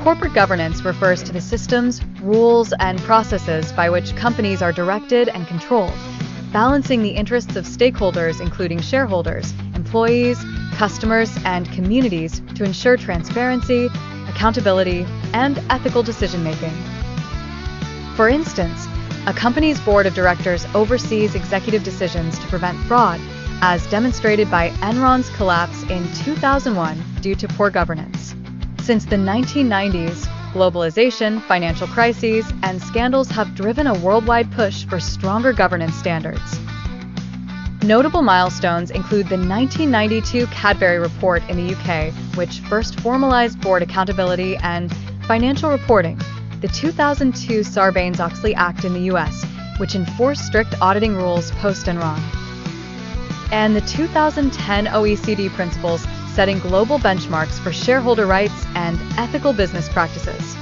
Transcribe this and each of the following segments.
Corporate governance refers to the systems, rules, and processes by which companies are directed and controlled, balancing the interests of stakeholders including shareholders, employees, customers, and communities to ensure transparency, accountability, and ethical decision-making. For instance, a company's board of directors oversees executive decisions to prevent fraud, as demonstrated by Enron's collapse in 2001 due to poor governance. Since the 1990s, globalization, financial crises, and scandals have driven a worldwide push for stronger governance standards. Notable milestones include the 1992 Cadbury report in the UK, which first formalized board accountability and financial reporting, the 2002 Sarbanes-Oxley Act in the US, which enforced strict auditing rules post-Enron, and the 2010 OECD principles setting global benchmarks for shareholder rights and ethical business practices.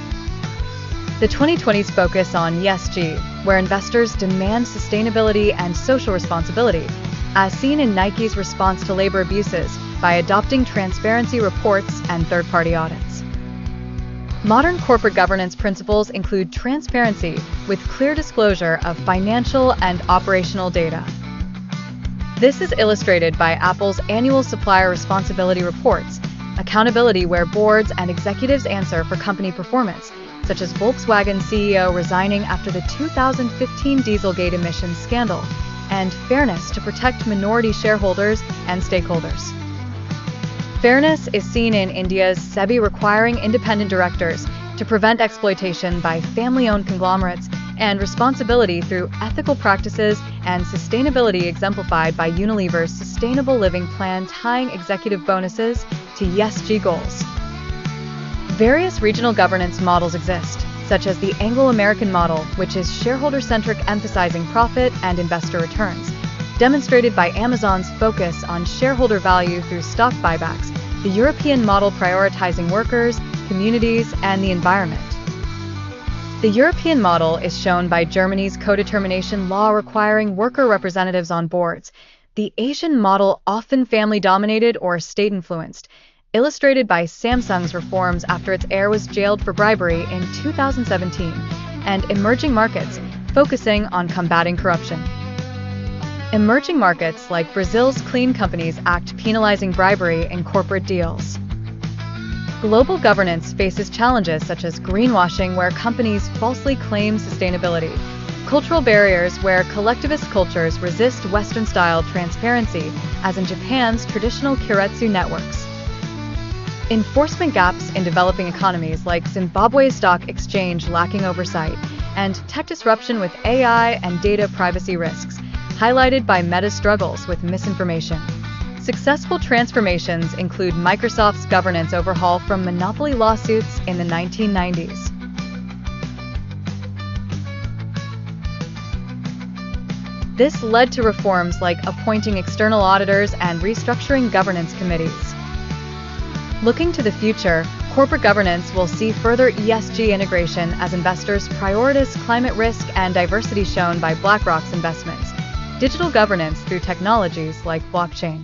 The 2020s focus on ESG, where investors demand sustainability and social responsibility, as seen in Nike's response to labor abuses by adopting transparency reports and third-party audits. Modern corporate governance principles include transparency with clear disclosure of financial and operational data. This is illustrated by Apple's annual supplier responsibility reports, accountability where boards and executives answer for company performance, such as Volkswagen CEO resigning after the 2015 Dieselgate emissions scandal, and fairness to protect minority shareholders and stakeholders. Fairness is seen in India's SEBI requiring independent directors to prevent exploitation by family-owned conglomerates, and responsibility through ethical practices and sustainability exemplified by Unilever's Sustainable Living Plan tying executive bonuses to ESG goals. Various regional governance models exist, such as the Anglo-American model, which is shareholder-centric, emphasizing profit and investor returns, demonstrated by Amazon's focus on shareholder value through stock buybacks, the European model prioritizing workers, communities, and the environment. The European model is shown by Germany's co-determination law requiring worker representatives on boards, the Asian model often family-dominated or state-influenced, illustrated by Samsung's reforms after its heir was jailed for bribery in 2017, and emerging markets, focusing on combating corruption. Emerging markets like Brazil's Clean Companies Act penalizing bribery in corporate deals. Global governance faces challenges such as greenwashing, where companies falsely claim sustainability, cultural barriers where collectivist cultures resist Western-style transparency, as in Japan's traditional keiretsu networks. Enforcement gaps in developing economies like Zimbabwe's stock exchange lacking oversight, and tech disruption with AI and data privacy risks, highlighted by Meta's struggles with misinformation. Successful transformations include Microsoft's governance overhaul from monopoly lawsuits in the 1990s. This led to reforms like appointing external auditors and restructuring governance committees. Looking to the future, corporate governance will see further ESG integration as investors prioritize climate risk and diversity shown by BlackRock's investments, digital governance through technologies like blockchain.